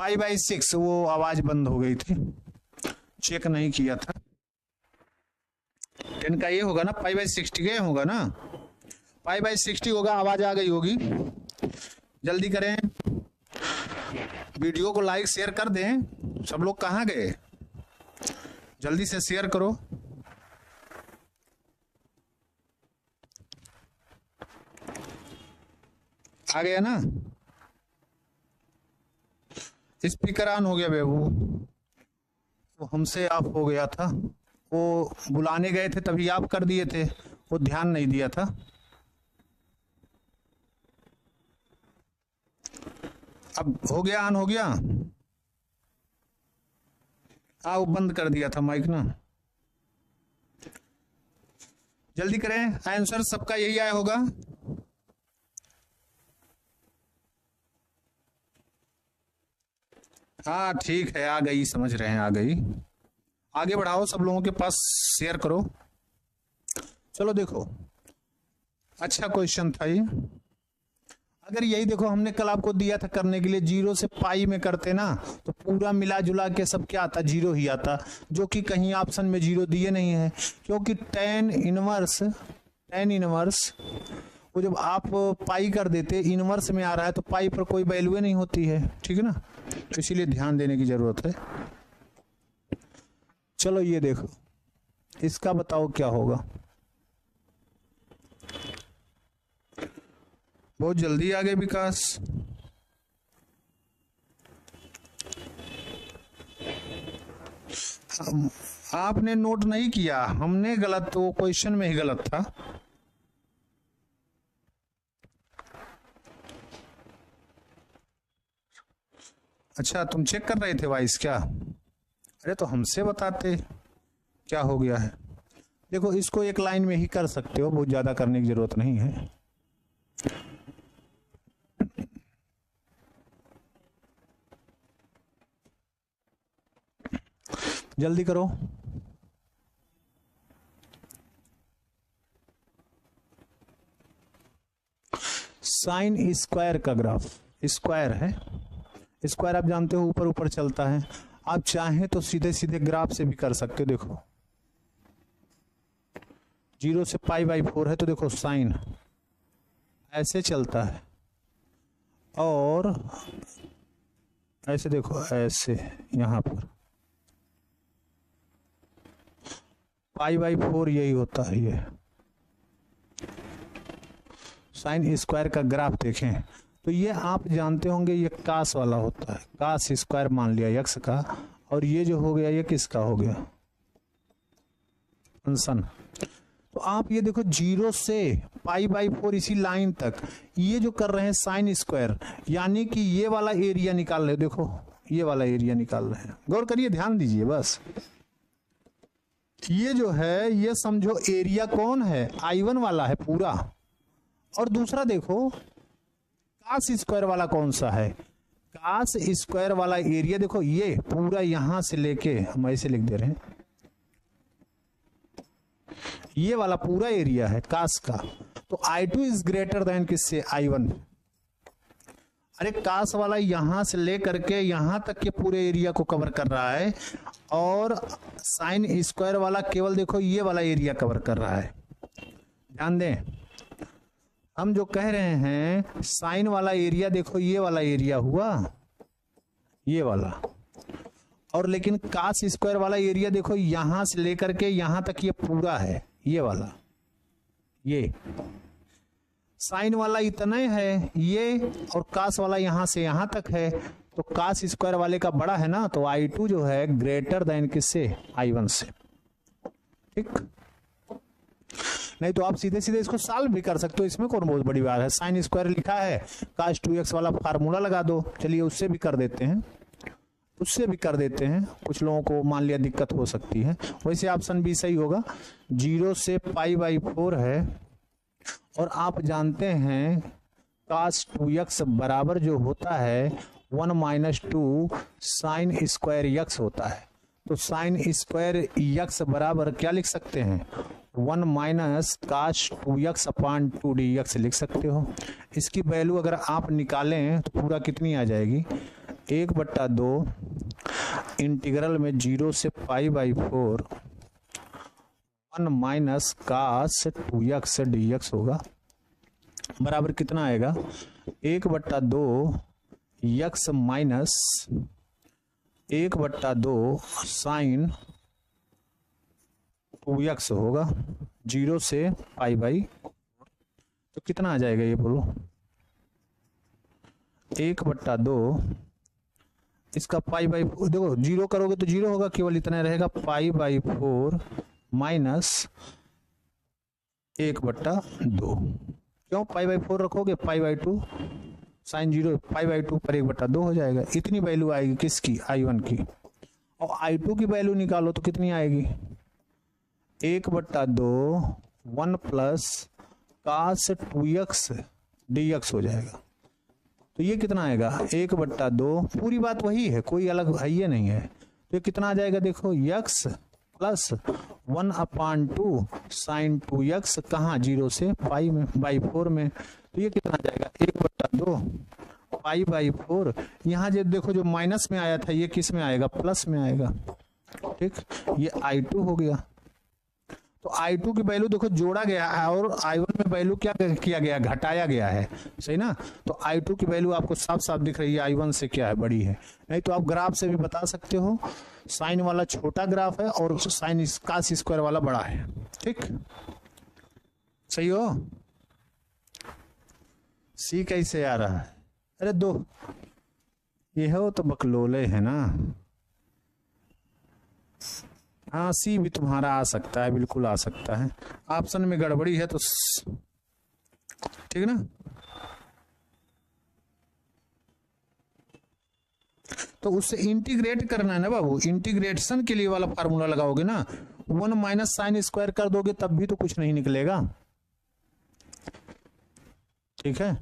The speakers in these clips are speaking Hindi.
5/6 वो आवाज बंद हो गई थी, चेक नहीं किया था। 10 का ये होगा ना, 5/60 के होगा ना, 5/60 होगा, आवाज आ गई होगी। जल्दी करें, वीडियो को लाइक शेयर कर दें। सब लोग कहाँ गए, जल्दी से शेयर करो। आ गया ना, स्पीकर ऑन हो गया बेबू, वो हमसे ऑफ हो गया था, वो बुलाने गए थे तभी आप कर दिए थे, वो ध्यान नहीं दिया था। अब हो गया, ऑन हो गया। हाँ वो बंद कर दिया था माइक ना। जल्दी करें, आंसर सबका यही आया होगा। हाँ ठीक है, आ गई, समझ रहे हैं, आ गई। आगे बढ़ाओ, सब लोगों के पास शेयर करो। चलो देखो, अच्छा क्वेश्चन था ये। अगर यही देखो हमने कल आपको दिया था करने के लिए, 0 से पाई में करते ना तो पूरा मिला जुला के सब क्या आता, 0 ही आता, जो कि कहीं ऑप्शन में 0 दिए नहीं है, क्योंकि tan इनवर्स वो जब आप पाई कर देते इनवर्स में आ रहा है तो पाई पर कोई वैल्यू नहीं होती है, ठीक है ना, तो इसीलिए ध्यान देने की जरूरत है। चलो ये देखो, इसका बताओ क्या होगा। बहुत जल्दी आ गए विकास। आपने नोट नहीं किया, हमने गलत, वो क्वेश्चन में ही गलत था। अच्छा तुम चेक कर रहे थे वॉइस क्या? अरे तो हमसे बताते क्या हो गया है। देखो इसको एक लाइन में ही कर सकते हो, बहुत ज्यादा करने की जरूरत नहीं है। जल्दी करो। साइन स्क्वायर का ग्राफ, स्क्वायर है, स्क्वायर आप जानते हो ऊपर ऊपर चलता है। आप चाहें तो सीधे सीधे ग्राफ से भी कर सकते हो। देखो 0 से π/4 है तो देखो साइन ऐसे चलता है, और ऐसे देखो, ऐसे यहां पर π/4 यही होता है। ये साइन स्क्वायर का ग्राफ देखें तो ये आप जानते होंगे, ये कास वाला होता है, कास स्क्वायर मान लिया यक्स का, और ये जो हो गया ये किसका हो गया, फंक्शन। तो आप ये देखो 0 से π/4 इसी लाइन तक ये जो कर रहे हैं साइन स्क्वायर, यानी कि ये वाला एरिया निकाल रहे हो। देखो ये वाला एरिया निकाल रहे हैं, गौर करिए, ध्यान दीजिए बस। ये जो है ये समझो एरिया कौन है, I1 वाला है पूरा, और दूसरा देखो कास स्क्वायर वाला कौन सा है, कास स्क्वायर वाला एरिया देखो ये पूरा यहां से लेके, हम ऐसे लिख दे रहे हैं, ये वाला पूरा एरिया है कास का। तो I2 इज ग्रेटर देन किससे, I1। अरे कास वाला यहां से लेकर के यहां तक के पूरे एरिया को कवर कर रहा है, और साइन स्क्वायर वाला केवल देखो ये वाला एरिया कवर कर रहा है। ध्यान दें, हम जो कह रहे हैं साइन वाला एरिया देखो ये वाला एरिया हुआ, ये वाला, और लेकिन कास स्क्वायर वाला एरिया देखो यहां से लेकर के यहां तक ये पूरा है, ये वाला, ये साइन वाला इतना है ये, और कास वाला यहां से यहां तक है, तो कास स्क्वायर वाले का बड़ा है ना, तो I2 जो है ग्रेटर देन किससे, I1 से। ठीक, नहीं तो आप सीधे सीधे इसको सॉल्व भी कर सकते हो, इसमें कौन बहुत बड़ी बात है। साइन स्क्वायर लिखा है, cos 2x वाला फार्मूला लगा दो। चलिए उससे भी कर देते हैं, उससे भी कर देते हैं, कुछ लोगों को मान लिया दिक्कत हो सकती है। वैसे ऑप्शन बी सही होगा, 0 से π/4 है, और आप जानते हैं cos 2x बराबर जो होता है 1 - 2 साइन स्क्वायर x होता है। तो साइन स्क्वायर x बराबर क्या लिख सकते हैं, 1 - cos 2x / 2dx लिख सकते हो। इसकी वैल्यू अगर आप निकालें तो पूरा कितनी आ जाएगी, 1/2 इंटीग्रल में 0 से π/4 1 माइनस कास 2x dx होगा, बराबर कितना आएगा 1/2 x माइनस 1/2 साइन 2x होगा 0 से π/4। तो कितना आ जाएगा ये बोलो, 1/2 इसका π/4, देखो 0 करोगे तो 0 होगा, केवल इतना रहेगा π/4 माइनस 1/2। क्यों π/4 रखोगे, π/2 साइन 0 π/2 पर 1/2 हो जाएगा। इतनी वैल्यू आएगी किसकी, I1 की। और I2 की वैल्यू निकालो तो कितनी आएगी, 1/2 1 प्लस कास 2x dx हो जाएगा। तो ये कितना आएगा 1/2, पूरी बात वही है, कोई अलग है ये नहीं है। तो ये कितना आ जाएगा, देखो x प्लस 1/2 साइन 2x, कहाँ 0 से पाई में /4 में। तो ये कितना आ जाएगा 1/2 π/4। यहाँ जो देखो जो माइनस में आया था ये किस में आएगा, प्लस में आएगा। ठीक, ये I2 हो गया। तो I2 की वैल्यू देखो जोड़ा गया है और I1 में वैल्यू क्या किया गया, घटाया गया है, सही ना। तो I2 की वैल्यू आपको साफ साफ दिख रही है I1 से क्या है, बड़ी है। नहीं तो आप ग्राफ से भी बता सकते हो, साइन वाला छोटा ग्राफ है और साइन कास स्क्वायर वाला बड़ा है। ठीक, सही हो। सी कैसे आ रहा है, अरे दो ये हो तो बकलोले है ना। हाँ सी भी तुम्हारा आ सकता है, बिल्कुल आ सकता है, ऑप्शन में गड़बड़ी है तो ठीक ना। तो उससे इंटीग्रेट करना है ना बाबू, इंटीग्रेशन के लिए वाला फार्मूला लगाओगे ना, 1 माइनस साइन स्क्वायर कर दोगे तब भी तो कुछ नहीं निकलेगा। ठीक है,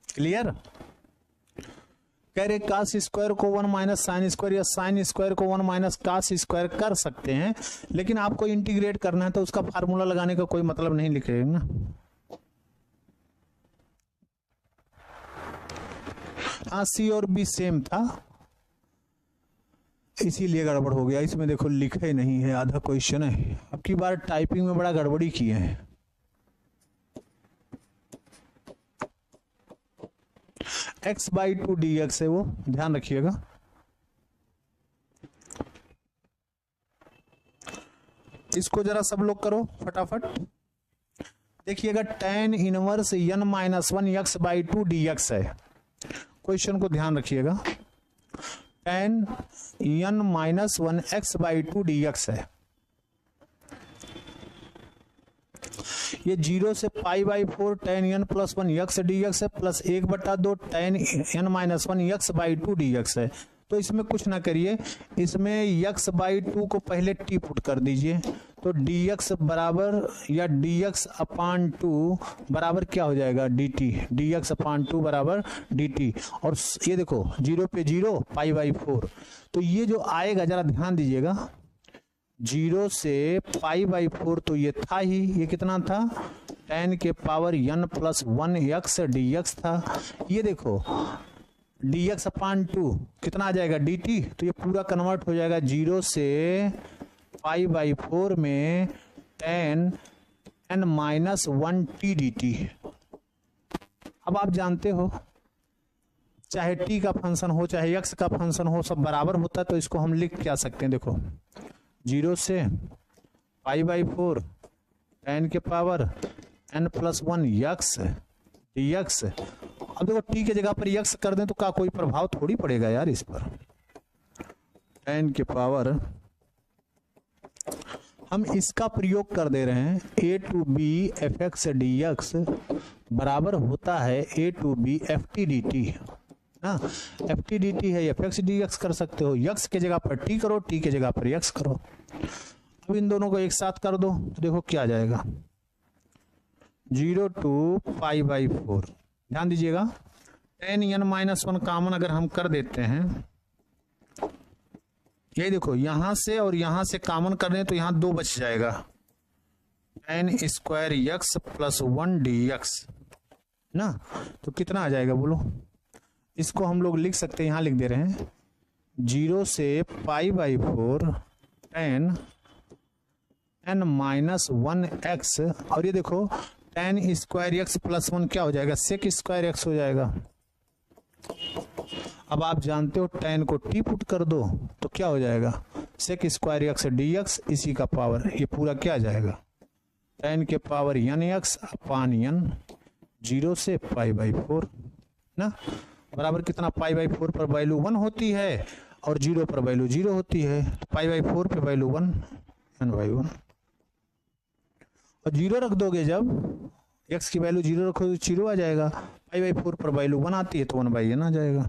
क्लियर। कह रहे कास स्क्वायर को 1 माइनस साइन स्क्वायर या साइन स्क्वायर को 1 माइनस कास स्क्वायर कर सकते हैं, लेकिन आपको इंटीग्रेट करना है तो उसका फार्मूला लगाने का कोई मतलब नहीं लिखेगा ना। हाँ सी और बी सेम था, इसीलिए गड़बड़ हो गया। इसमें देखो लिखे नहीं है, आधा क्वेश्चन है। अब की बार टाइपिंग में बड़ा गड़बड़ी किए हैं। x/2 dx है वो, ध्यान रखिएगा। इसको जरा सब लोग करो फटाफट। देखिएगा tan inverse n-1 x/2 dx है। क्वेश्चन को ध्यान रखिएगा, tan n-1 x/2 dx है। ये 0 से π/4 tan n plus 1 x dx है, plus 1/2 tan n-1 x/2 dx है। तो इसमें कुछ ना करिए, इसमें x/2 को पहले t पुट कर दीजिए, तो dx बराबर या dx/2 बराबर क्या हो जाएगा, dt, dx/2 बराबर dt। और ये देखो 0 पे 0 π/4, तो ये जो आएगा जरा ध्यान दीजिएगा, 0 से π/4 तो ये था ही, ये कितना था, tan के power n plus 1 x dx था। ये देखो dx/2 कितना आ जाएगा, dt। तो ये पूरा कन्वर्ट हो जाएगा 0 से π/4 में tan n-1 t dt। अब आप जानते हो चाहे t का फंक्शन हो चाहे x का फंक्शन हो, सब बराबर होता है। तो इसको हम लिख क्या सकते हैं, देखो 0 से π/4 tan के power n plus 1 x dx। अब देखो t के जगह पर x कर दें तो क्या कोई प्रभाव थोड़ी पड़ेगा यार इस पर। tan के पावर हम इसका प्रयोग कर दे रहे हैं, a to b fx dx बराबर होता है a to b ft dt ना। ft dt है, fx dx कर सकते हो, x के जगह पर t करो, t के जगह पर x करो। अब इन दोनों को एक साथ कर दो तो देखो क्या आ जाएगा, 0 to π/4। ध्यान दीजिएगा, tan n-1 कॉमन अगर हम कर देते हैं, ये देखो यहां से और यहां से कॉमन कर रहे हैं तो यहां 2 बच जाएगा, tan square x plus 1 dx ना, तो कितना आ जाएगा बोलो। इसको हम लोग लिख सकते हैं, यहां लिख दे रहे हैं 0 से π/4 tan n माइनस 1x, और ये देखो tan स्क्वायर x प्लस 1 क्या हो जाएगा, सेक स्क्वायर x हो जाएगा। अब आप जानते हो tan को t पुट कर दो तो क्या हो जाएगा, सेक स्क्वायर x dx, इसी का पावर, ये पूरा क्या आ जाएगा, tan के पावर nx अपान n 0 से π/4 ना, बराबर कितना, π/4 पर वैल्यू 1 होती है और 0 पर वैल्यू 0 होती है, तो π/4 पे वैल्यू 1 n/1, और 0 रख दोगे, जब x की वैल्यू 0 रखोगे तो 0 आ जाएगा, π/4 पर वैल्यू 1 आती है तो 1/n आ जाएगा।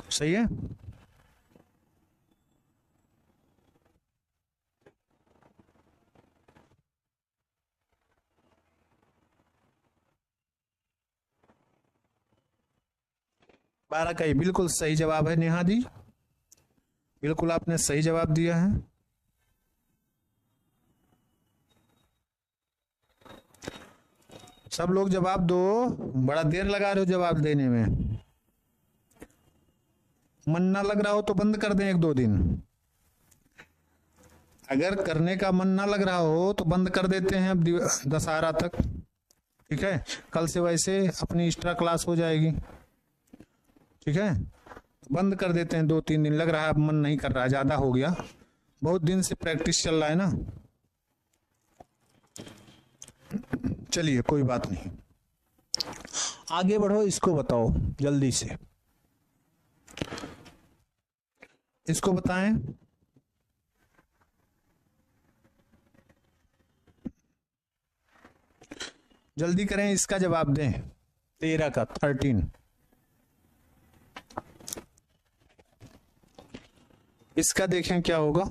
सही है। बारह का ही बिल्कुल सही जवाब है नेहा जी, बिल्कुल आपने सही जवाब दिया है। सब लोग जवाब दो, बड़ा देर लगा रहे हो जवाब देने में। मन ना लग रहा हो तो बंद कर दें 1-2 दिन, अगर करने का मन ना लग रहा हो तो बंद कर देते हैं अब दशहरा तक, ठीक है। कल से वैसे अपनी एक्स्ट्रा क्लास हो जाएगी, ठीक है। बंद कर देते हैं 2-3 दिन, लग रहा है अब मन नहीं कर रहा है, ज्यादा हो गया, बहुत दिन से प्रैक्टिस चल रहा है ना। चलिए कोई बात नहीं, आगे बढ़ो, इसको बताओ जल्दी से, इसको बताएं। जल्दी करें, इसका जवाब दें, 13 का 13। इसका देखें क्या होगा,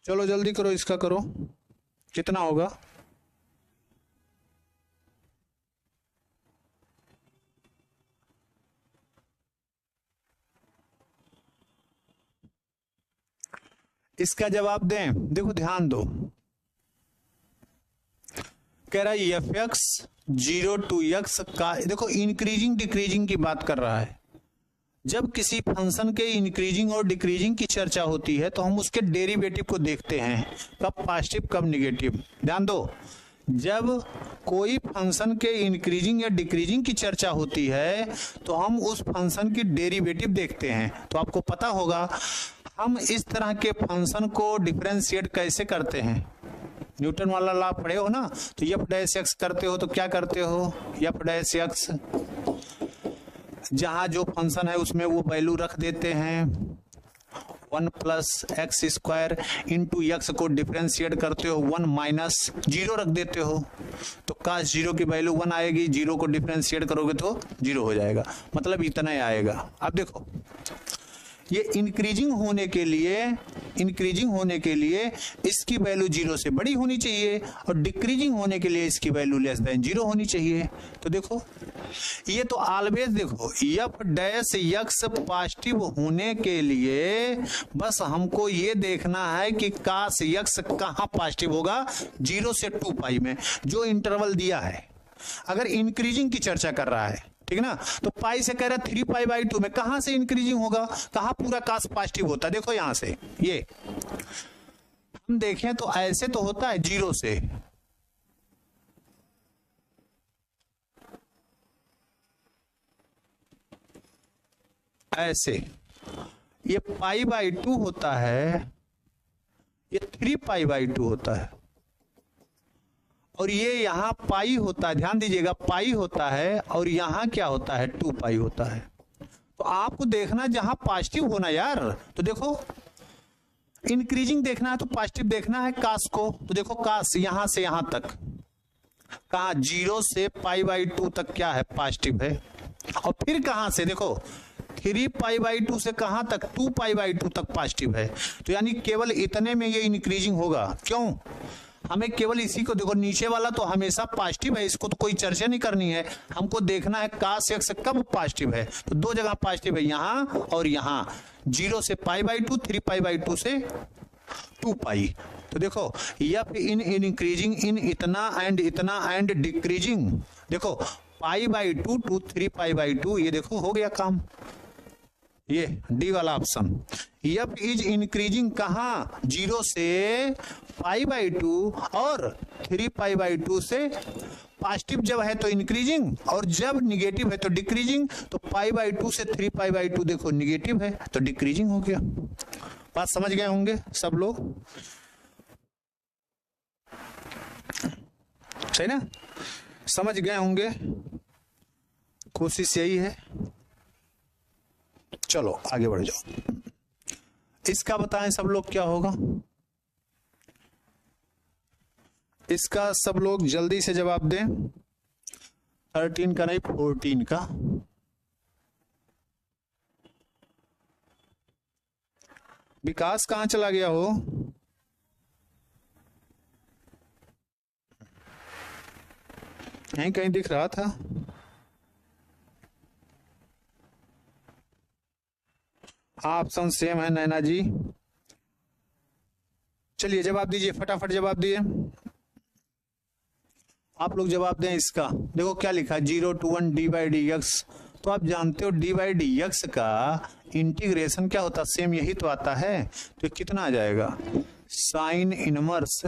चलो जल्दी करो, इसका करो, कितना होगा, इसका जवाब दें। देखो ध्यान दो, कह रहा है fx 0 to x का, देखो इंक्रीजिंग डिक्रीजिंग की बात कर रहा है। जब किसी फंक्शन के इंक्रीजिंग और डिक्रीजिंग की चर्चा होती है तो हम उसके डेरिवेटिव को देखते हैं, कब पॉजिटिव कब निगेटिव। ध्यान दो, जब कोई फंक्शन के इंक्रीजिंग या डिक्रीजिंग की चर्चा होती है तो हम उस फंक्शन की डेरिवेटिव देखते हैं। तो आपको पता होगा हम इस तरह के फंक्शन को डिफरेंशिएट कैसे करते हैं, न्यूटन वाला लॉ पढ़े हो ना, तो f' करते हो तो क्या करते हो, f', जहां जो फंक्शन है उसमें वो वैल्यू रख देते हैं, 1 + x² इंटू x को डिफरेंशिएट करते हो 1 - 0 रख देते हो, तो cos 0 की वैल्यू 1 आएगी, 0 को डिफरेंशिएट करोगे तो 0 हो जाएगा, मतलब इतना ही आएगा। अब देखो ये इंक्रीजिंग होने के लिए इसकी वैल्यू 0 से बड़ी होनी चाहिए और डिक्रीजिंग होने के लिए इसकी वैल्यू लेस देन 0 होनी चाहिए। तो देखो ये तो ऑलवेज देखो f' पॉजिटिव होने के लिए बस हमको ये देखना है कि cos x कहां पॉजिटिव होगा, 0 से 2π में, जो इंटरवल दिया है। अगर इंक्रीजिंग की चर्चा कर रहा है, ठीक ना, तो पाई से कह रहा है 3π/2 में कहां से इंक्रीजिंग होगा, कहां पूरा कास पॉजिटिव होता है। देखो यहां से ये हम देखें तो ऐसे तो होता है 0 से, ऐसे ये π/2 होता है, ये 3π/2 होता है, और ये यहां पाई होता है, ध्यान दीजिएगा पाई होता है, और यहां क्या होता है 2π होता है। तो आपको देखना जहां पॉजिटिव होना यार, तो देखो इंक्रीजिंग देखना है तो पॉजिटिव देखना है कास को, तो देखो कास यहां से यहां तक, कहा 0 से π/2 तक क्या है पॉजिटिव है, और फिर कहां से देखो 3π/2 से कहां तक 2π/2 तक पॉजिटिव है। तो यानी केवल इतने में ये इंक्रीजिंग होगा, क्यों, हमें केवल इसी को देखो, नीचे वाला तो हमेशा पॉजिटिव है, इसको तो कोई चर्चा नहीं करनी है, हमको देखना है cos x कब पॉजिटिव है। तो दो जगह पॉजिटिव है, यहां और यहां, 0 से π/2, 3π/2 से 2π। तो देखो एफ इन इंक्रीजिंग इन इतना एंड डिक्रीजिंग, देखो π/2 टू 3π/2, ये देखो हो गया काम, ये डी वाला ऑप्शन। एफ इज इंक्रीजिंग कहाँ, 0 से π/2 और 3π/2 से, पॉजिटिव जब है तो इंक्रीजिंग और जब निगेटिव है तो डिक्रीजिंग। तो π/2 से 3π/2 देखो निगेटिव है तो डिक्रीजिंग हो गया। बात समझ गए होंगे सब लोग, सही ना, समझ गए होंगे, कोशिश यही है। चलो आगे बढ़ जाओ, इसका बताएं सब लोग क्या होगा, इसका सब लोग जल्दी से जवाब दें। 13 का नहीं 14 का। विकास कहां चला गया हो, यहीं कहीं दिख रहा था। ऑप्शन सेम है नैना जी। चलिए जवाब दीजिए, फटाफट जवाब दिए आप लोग, जवाब दें इसका। देखो क्या लिखा है, 0 to 1 d/dx। तो आप जानते हो d/dx का इंटीग्रेशन क्या होता है, सेम यही तो आता है। तो कितना आ जाएगा, साइन इनवर्स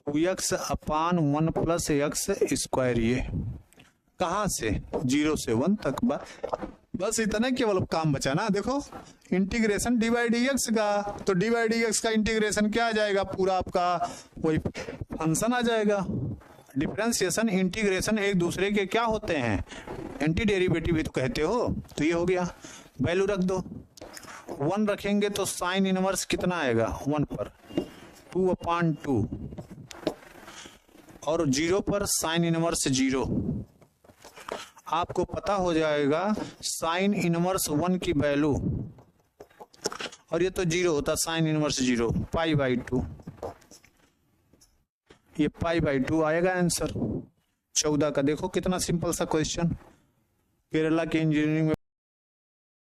2x अपान 1 प्लस x स्क्वायर। ये कहां से, 0 से 1 तक। बस इतना केवल काम बचा ना। देखो इंटीग्रेशन d/dx का, तो d/dx का इंटीग्रेशन क्या आ जाएगा, पूरा आपका वही फंक्शन आ जाएगा। डिफरेंशिएशन इंटीग्रेशन एक दूसरे के क्या होते हैं, एंटी डेरिवेटिव भी तो कहते हो। तो ये हो गया, वैल्यू रख दो, 1 रखेंगे तो साइन इनवर्स कितना आएगा 1 पर 2/2 और 0 पर साइन इनवर्स 0। आपको पता हो जाएगा साइन इनवर्स 1 की वैल्यू, और ये तो 0 होता, साइन इनवर्स 0 π/2, ये π/2 आएगा आंसर 14 का। देखो कितना सिंपल सा क्वेश्चन, केरला के इंजीनियरिंग में